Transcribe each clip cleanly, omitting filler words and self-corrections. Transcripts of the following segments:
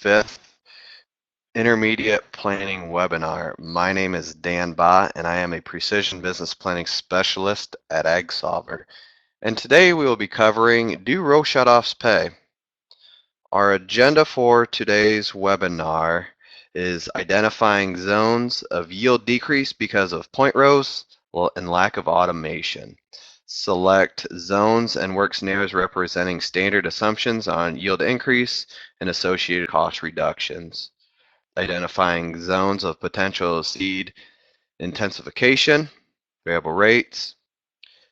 5th Intermediate Planning webinar. My name is Dan Ba, and I am a Precision Business Planning Specialist at AgSolver. And today we will be covering, do row shutoffs pay? Our agenda for today's webinar is identifying zones of yield decrease because of point rows and lack of automation. Select zones and work scenarios representing standard assumptions on yield increase and associated cost reductions. Identifying zones of potential seed intensification, variable rates,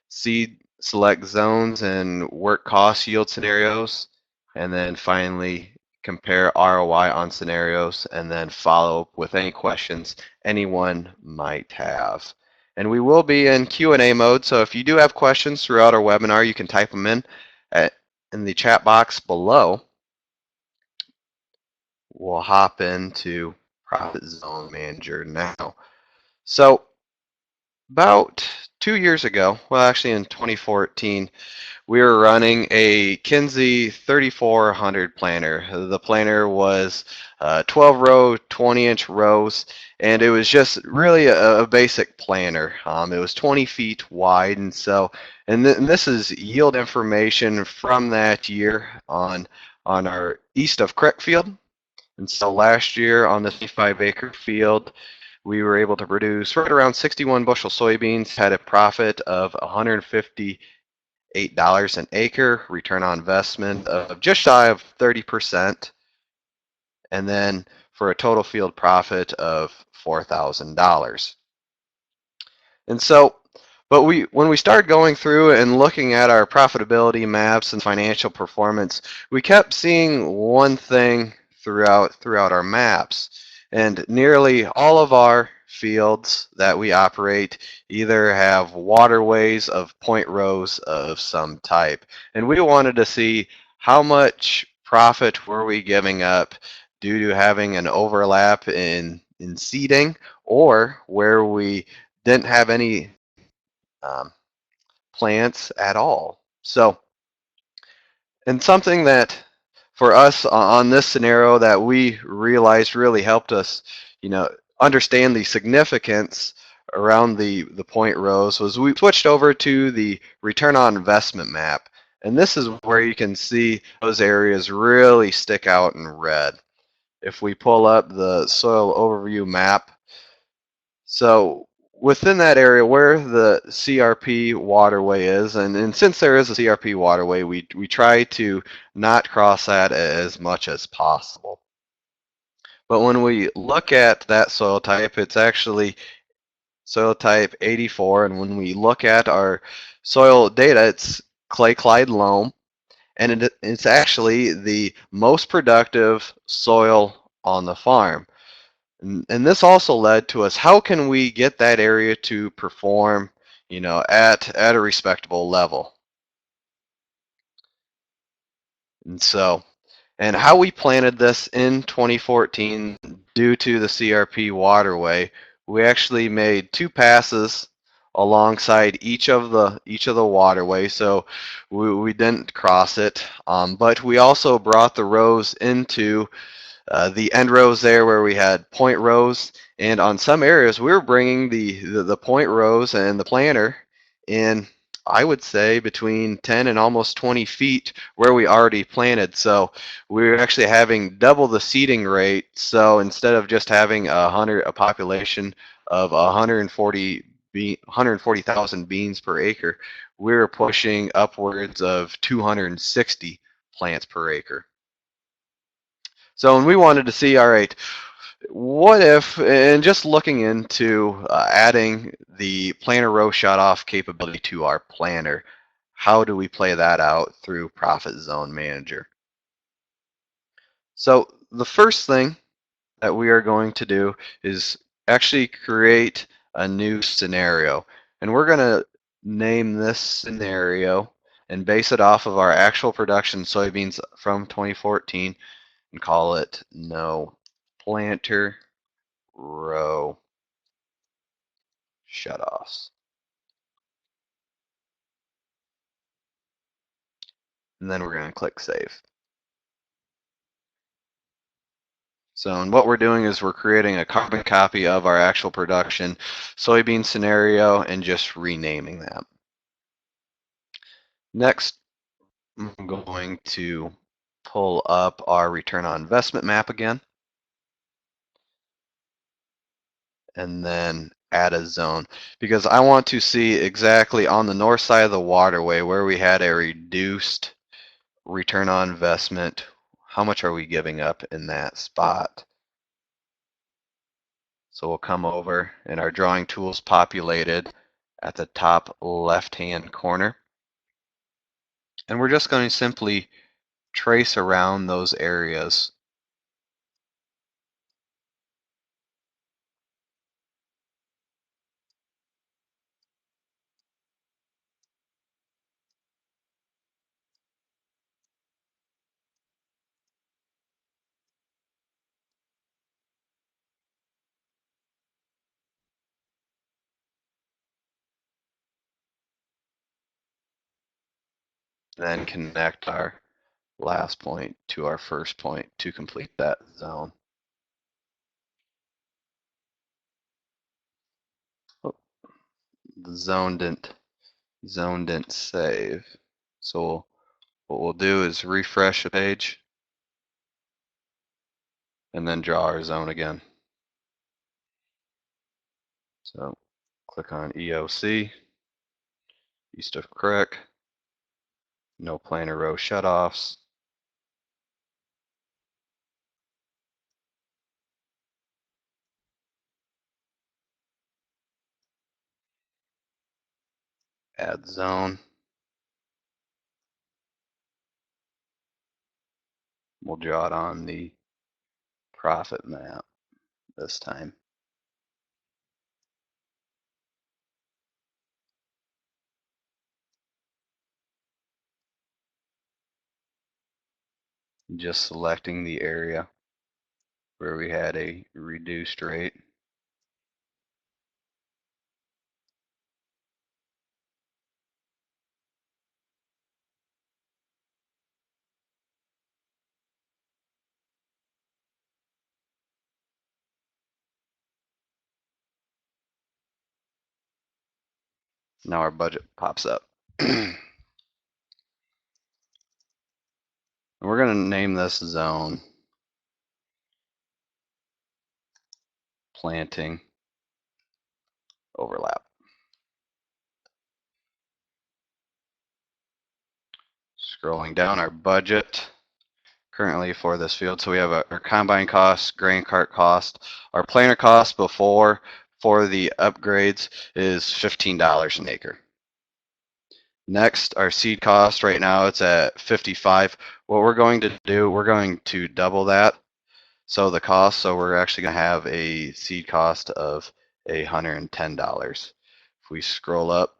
seed select zones and work cost yield scenarios, and then finally compare ROI on scenarios, and then follow up with any questions anyone might have. And we will be in Q&A mode, so if you do have questions throughout our webinar, you can type them in the chat box below. We'll hop into Profit Zone Manager now. So about 2 years ago, well actually in 2014, we were running a Kinsey 3400 planter. The planter was 12 row, 20-inch rows, and it was just really a basic planter. It was 20 feet wide, and this is yield information from that year on our east of Creek field. And so last year on the 55-acre field, we were able to produce right around 61 bushel soybeans, had a profit of $158 an acre, return on investment of just shy of 30%, and then for a total field profit of $4,000. And so, when we started going through and looking at our profitability maps and financial performance, we kept seeing one thing throughout our maps. And nearly all of our fields that we operate either have waterways of point rows of some type. And we wanted to see how much profit were we giving up due to having an overlap in seeding, or where we didn't have any plants at all. So, and something that for us on this scenario that we realized really helped us, understand the significance around the point rows was we switched over to the return on investment map. And this is where you can see those areas really stick out in red. If we pull up the soil overview map, so within that area where the CRP waterway is, and since there is a CRP waterway, we try to not cross that as much as possible. But when we look at that soil type, it's actually soil type 84, and when we look at our soil data, it's clay-clide loam, and it's actually the most productive soil on the farm. And this also led to us, how can we get that area to perform, at a respectable level? And how we planted this in 2014 due to the CRP waterway, we actually made 2 passes alongside each of the waterways, so we didn't cross it, but we also brought the rows into the end rows there where we had point rows, and on some areas we were bringing the point rows and the planter in, I would say, between 10 and almost 20 feet where we already planted. So we were actually having double the seeding rate. So instead of just having a population of 140,000 beans per acre, we were pushing upwards of 260 plants per acre. So, and we wanted to see, all right, what if, and just looking into adding the planter row shutoff capability to our planner, how do we play that out through Profit Zone Manager? So the first thing that we are going to do is actually create a new scenario. And we're going to name this scenario and base it off of our actual production soybeans from 2014 and call it no planter row shutoffs. And then we're going to click save. So, and what we're doing is we're creating a carbon copy of our actual production soybean scenario and just renaming that. Next, I'm going to pull up our return on investment map again, and then add a zone, because I want to see exactly on the north side of the waterway where we had a reduced return on investment, how much are we giving up in that spot? So we'll come over and our drawing tools populated at the top left-hand corner. And we're just going to simply trace around those areas. Then connect our last point to our first point to complete that zone. Oh, the zone didn't save. So what we'll do is refresh the page and then draw our zone again. So click on EOC, East of Creek, no planer row shutoffs. Add zone. We'll draw it on the profit map this time. Just selecting the area where we had a reduced rate. Now our budget pops up. And we're going to name this zone planting overlap. Scrolling down our budget currently for this field. So we have our combine cost, grain cart cost. Our planter cost before for the upgrades is $15 an acre. Next, our seed cost right now it's at 55. What we're going to do, we're going to double that. So the cost, so we're actually going to have a seed cost of $110. If we scroll up,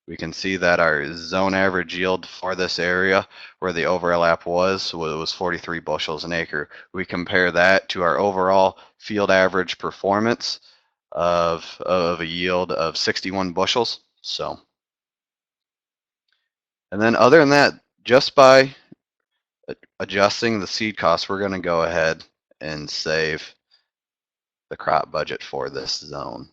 we can see that our zone average yield for this area where the overlap was 43 bushels an acre. We compare that to our overall field average performance of a yield of 61 bushels. So, and then other than that, just by adjusting the seed cost, we're going to go ahead and save the crop budget for this zone.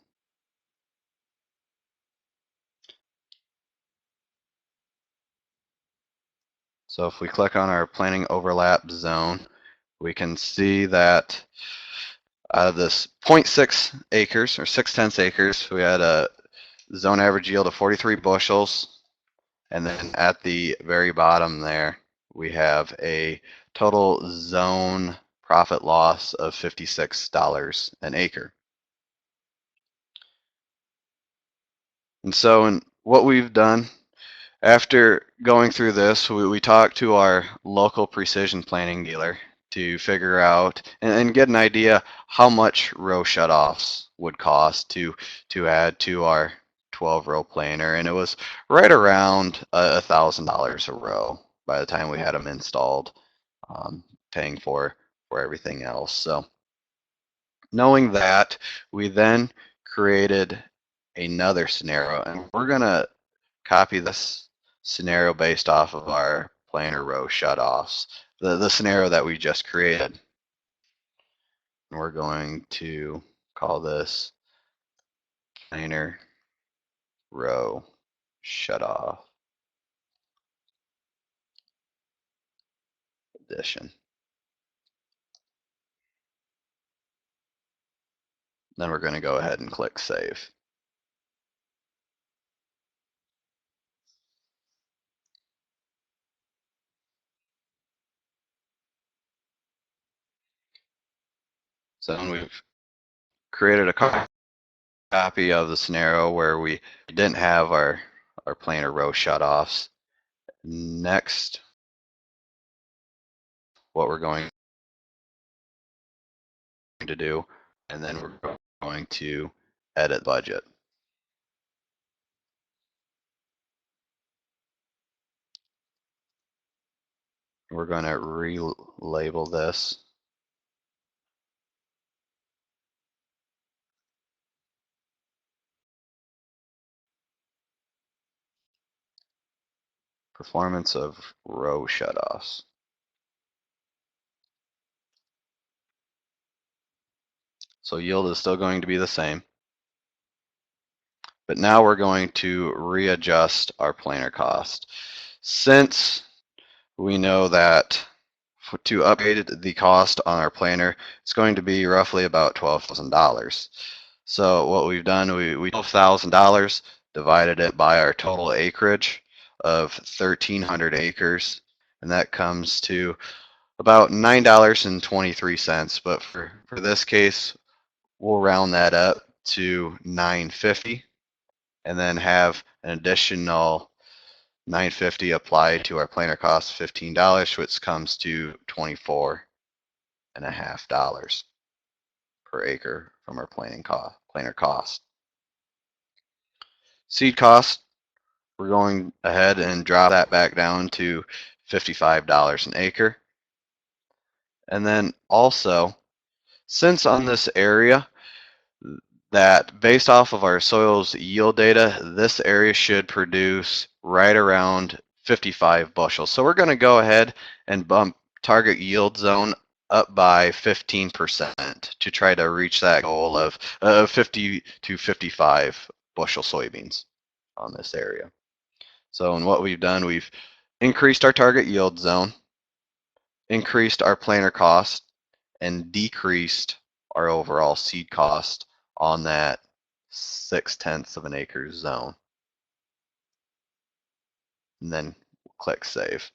So if we click on our planting overlap zone, we can see that out of this 0.6 acres or 6/10 acres, we had a zone average yield of 43 bushels. And then at the very bottom there, we have a total zone profit loss of $56 an acre. And so what we've done after going through this, we talked to our local precision planting dealer to figure out and get an idea how much row shutoffs would cost to add to our 12 row planter, and it was right around $1,000 a row by the time we had them installed, paying for everything else. So knowing that, we then created another scenario, and we're gonna copy this scenario based off of our planter row shutoffs, the scenario that we just created. We're going to call this planer row shutoff edition. Then we're going to go ahead and click save. So then we've created a copy of the scenario where we didn't have our planer row shutoffs. Next, what we're going to do, and then we're going to edit budget. We're going to relabel this performance of row shutoffs. So yield is still going to be the same, but now we're going to readjust our planer cost. Since we know that to update the cost on our planer, it's going to be roughly about $12,000. So what we've done, we $12,000 divided it by our total acreage of 1,300 acres, and that comes to about $9.23. But for this case, we'll round that up to $9.50, and then have an additional $9.50 applied to our planer cost, $15, which comes to $24.50 per acre from our planer cost. Seed cost, we're going ahead and drop that back down to $55 an acre. And then also, since on this area, that based off of our soils yield data, this area should produce right around 55 bushels. So we're going to go ahead and bump target yield zone up by 15% to try to reach that goal of 50 to 55 bushel soybeans on this area. So in what we've done, we've increased our target yield zone, increased our planer cost, and decreased our overall seed cost on that 0.6 of an acre zone. And then click save.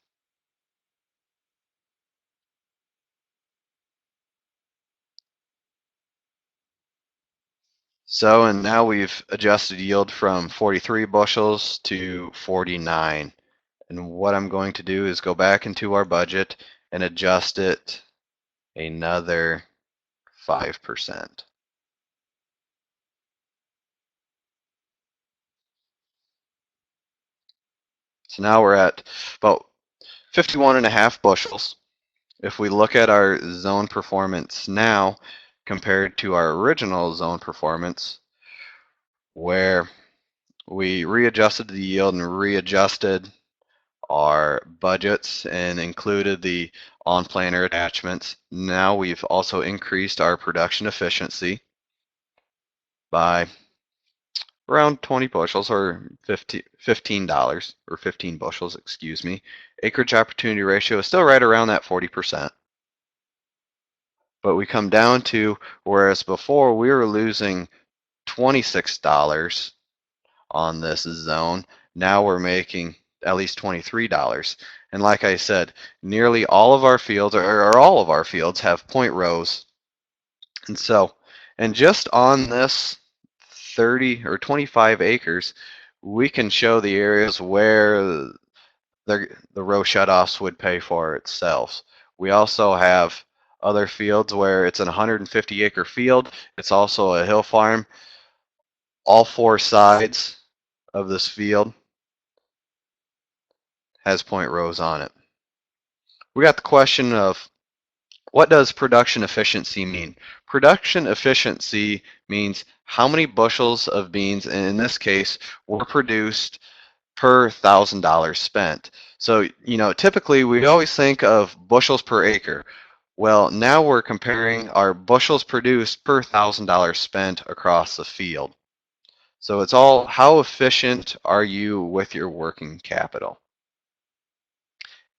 So, and now we've adjusted yield from 43 bushels to 49. And what I'm going to do is go back into our budget and adjust it another 5%. So now we're at about 51.5 bushels. If we look at our zone performance now compared to our original zone performance, where we readjusted the yield and readjusted our budgets and included the on-planer attachments. Now we've also increased our production efficiency by around 20 bushels or $15 or 15 bushels, excuse me. Acreage opportunity ratio is still right around that 40%. But we come down to, whereas before we were losing $26 on this zone, now we're making at least $23. And like I said, nearly all of our fields, or all of our fields, have point rows. And so, and just on this 30 or 25 acres, we can show the areas where the row shutoffs would pay for itself. We also have other fields where it's an 150 acre field. It's also a hill farm. All four sides of this field has point rows on it. We got the question of, what does production efficiency mean? Production efficiency means how many bushels of beans, and in this case, were produced per $1,000 spent. So, typically we always think of bushels per acre. Well, now we're comparing our bushels produced per $1,000 spent across the field. So it's all how efficient are you with your working capital.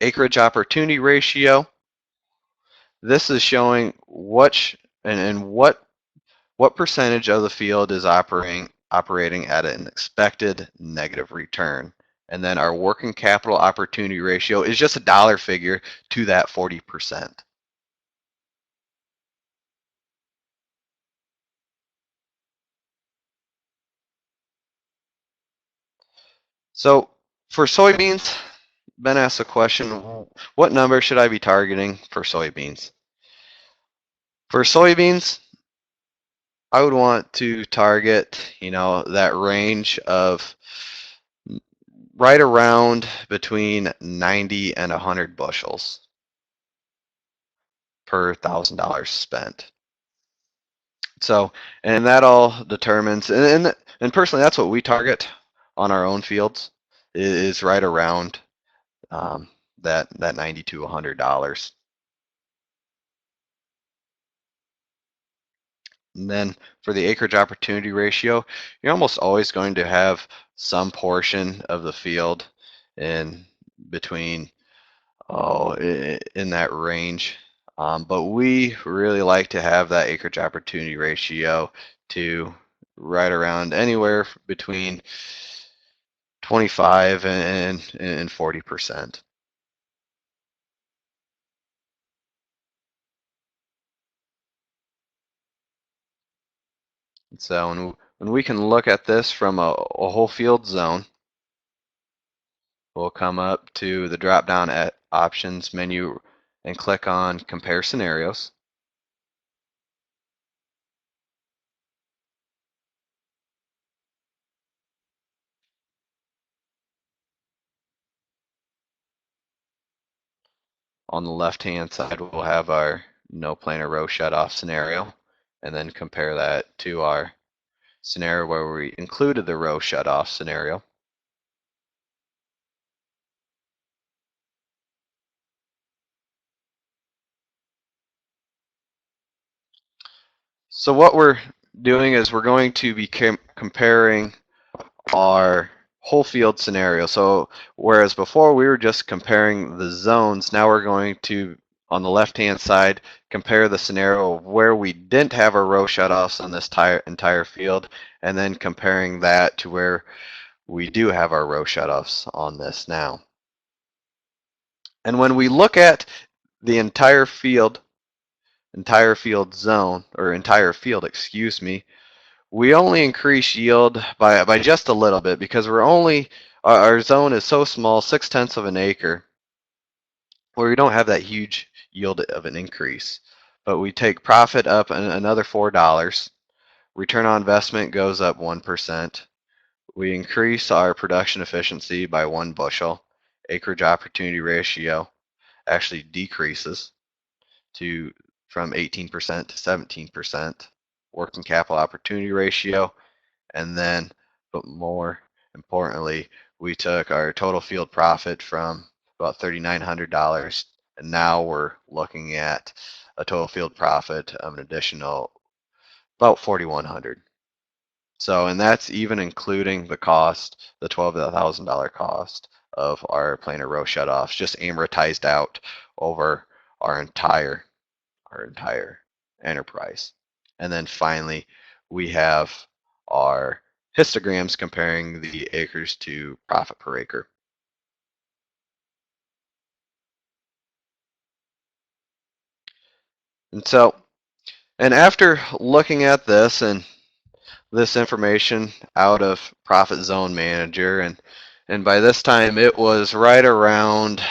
Acreage opportunity ratio. This is showing and what percentage of the field is operating at an expected negative return. And then our working capital opportunity ratio is just a dollar figure to that 40%. So for soybeans, Ben asked a question, what number should I be targeting for soybeans? For soybeans, I would want to target, that range of right around between 90 and 100 bushels per $1,000 spent. So, and that all determines, and personally, that's what we target on our own fields is right around um, that 90 to $100. And then for the acreage opportunity ratio, you're almost always going to have some portion of the field in between, in that range. But we really like to have that acreage opportunity ratio to right around anywhere between 25 and 40%. So when we can look at this from a whole field zone, we'll come up to the drop down at options menu and click on compare scenarios. On the left hand side, we'll have our no planer row shut off scenario, and then compare that to our scenario where we included the row shut off scenario. So what we're doing is we're going to be comparing our whole field scenario. So whereas before we were just comparing the zones, now we're going to, on the left-hand side, compare the scenario of where we didn't have our row shutoffs on this entire field, and then comparing that to where we do have our row shutoffs on this now. And when we look at the entire field zone, or entire field, excuse me, we only increase yield by just a little bit because our zone is so small, 6/10 of an acre, where we don't have that huge yield of an increase. But we take profit up another $4. Return on investment goes up 1%. We increase our production efficiency by 1 bushel. Acreage opportunity ratio actually decreases to from 18% to 17%. Working capital opportunity ratio, and then, but more importantly, we took our total field profit from about $3,900, and now we're looking at a total field profit of an additional about $4,100. So, and that's even including the cost, the $12,000 cost of our planer row shutoffs, just amortized out over our entire enterprise. And then finally, we have our histograms comparing the acres to profit per acre. And so, and after looking at this and this information out of Profit Zone Manager, and by this time it was right around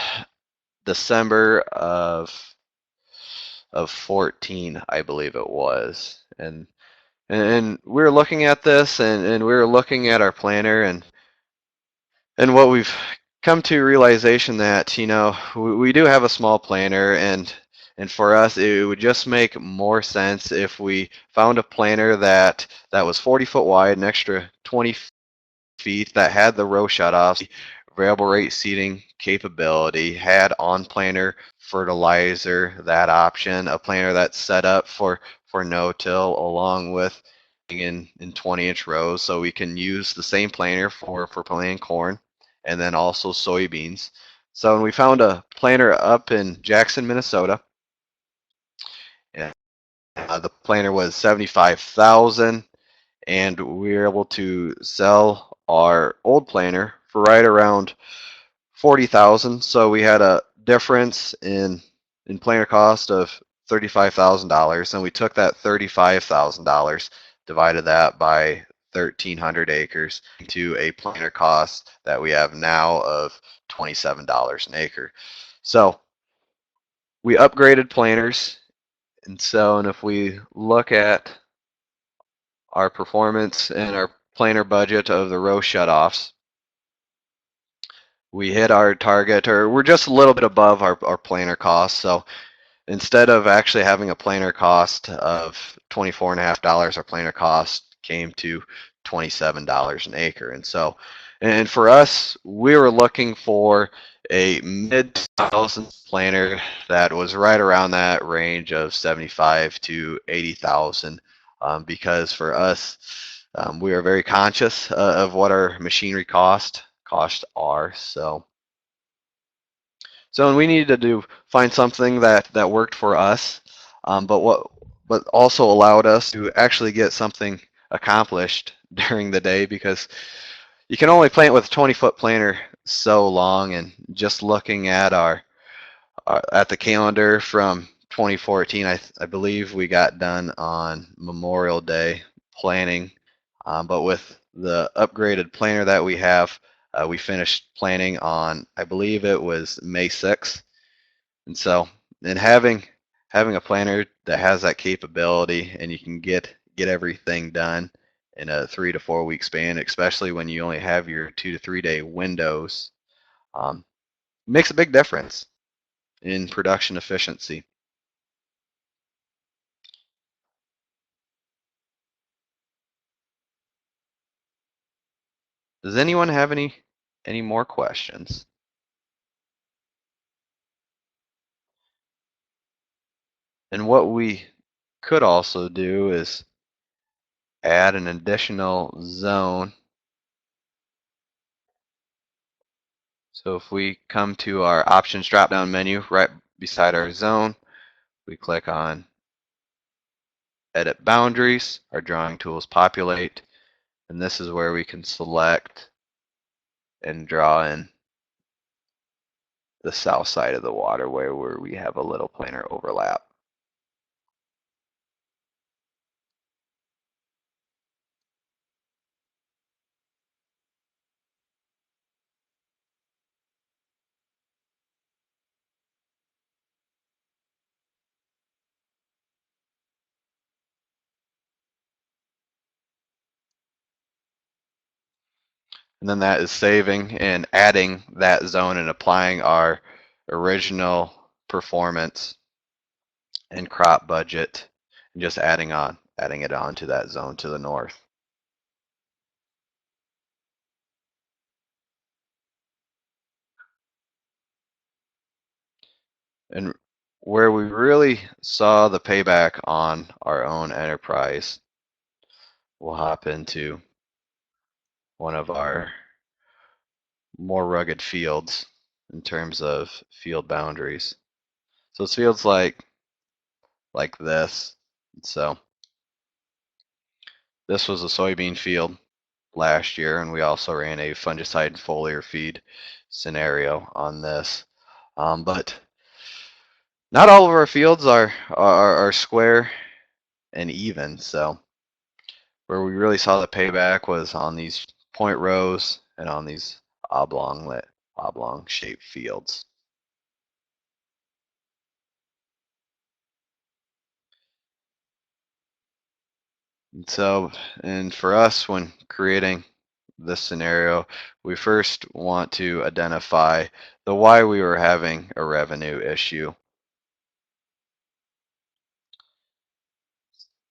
December of 14, I believe it was. And we were looking at this, and we were looking at our planner, and what we've come to realization that we do have a small planner, and for us it would just make more sense if we found a planner that was 40 foot wide, an extra 20 feet, that had the row shutoffs, variable rate seeding capability, had on planter fertilizer, that option, a planter that's set up for no-till, along with in 20-inch rows, so we can use the same planter for planting corn and then also soybeans. So we found a planter up in Jackson, Minnesota. And, the planter was 75,000, and we were able to sell our old planter for right around 40,000. So we had a difference in planter cost of $35,000, and we took that $35,000, divided that by 1,300 acres to a planter cost that we have now of $27 an acre. So we upgraded planters, and if we look at our performance and our planter budget of the row shutoffs, we hit our target, or we're just a little bit above our planter cost. So instead of actually having a planter cost of $24.50, our planter cost came to $27 an acre. And for us, we were looking for a mid-2000s planter that was right around that range of 75 to 80,000, because for us, we are very conscious of what our machinery costs are. So we needed to find something that worked for us, but also allowed us to actually get something accomplished during the day, because you can only plant with a 20-foot planter so long. And just looking at at the calendar from 2014, I believe we got done on Memorial Day planting, but with the upgraded planter that we have, we finished planting on, I believe it was May 6th. And so, and having a planner that has that capability, and you can get everything done in a 3 to 4 week span, especially when you only have your 2 to 3 day windows, um, makes a big difference in production efficiency. Does anyone have any more questions? And what we could also do is add an additional zone. So if we come to our options drop-down menu right beside our zone, we click on edit boundaries, our drawing tools populate, and this is where we can select and draw in the south side of the waterway where we have a little planar overlap. And then that is saving and adding that zone and applying our original performance and crop budget, and just adding it on to that zone to the north. And where we really saw the payback on our own enterprise, we'll hop into one of our more rugged fields in terms of field boundaries. So it's fields like this. So this was a soybean field last year, and we also ran a fungicide and foliar feed scenario on this. But not all of our fields are square and even. So where we really saw the payback was on these point rows and on these oblong shaped fields. And for us, when creating this scenario, we first want to identify the why we were having a revenue issue.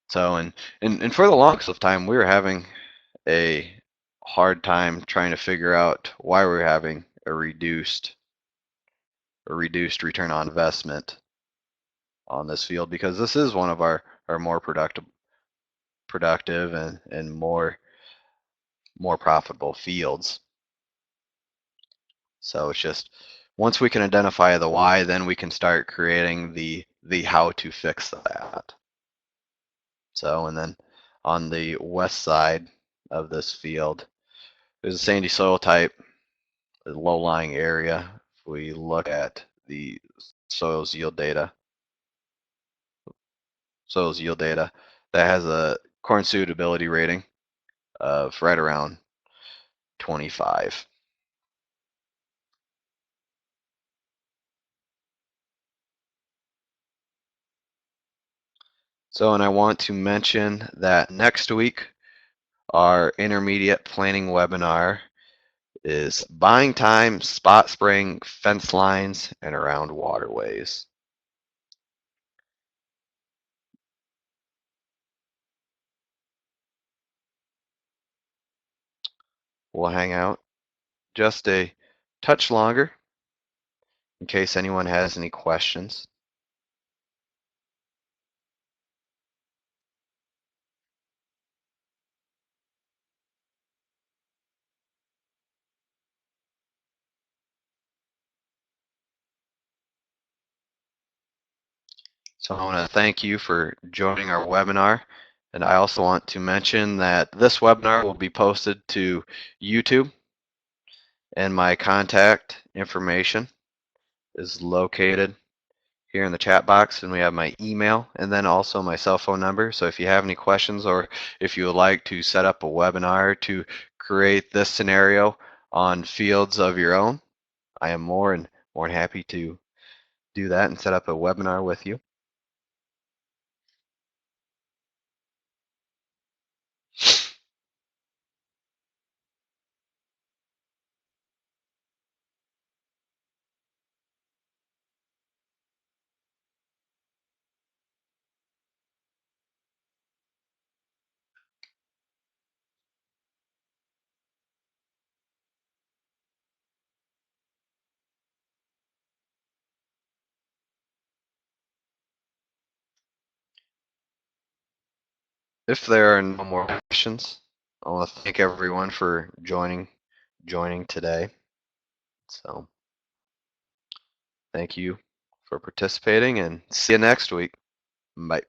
So, and for the longest of time, we were having a hard time trying to figure out why we were having a reduced return on investment on this field, because this is one of our more productive and more profitable fields. So it's just, once we can identify the why, then we can start creating the how to fix that. So, and then on the west side of this field, there's a sandy soil type, a low-lying area. If we look at the soils yield data, that has a corn suitability rating of right around 25. So, and I want to mention that next week, our intermediate planning webinar is buying time, spot spraying fence lines and around waterways. We'll hang out just a touch longer in case anyone has any questions. So I want to thank you for joining our webinar. And I also want to mention that this webinar will be posted to YouTube, and my contact information is located here in the chat box, and we have my email and then also my cell phone number. So if you have any questions, or if you would like to set up a webinar to create this scenario on fields of your own, I am more than happy to do that and set up a webinar with you. If there are no more questions, I want to thank everyone for joining today. So thank you for participating, and see you next week. Bye.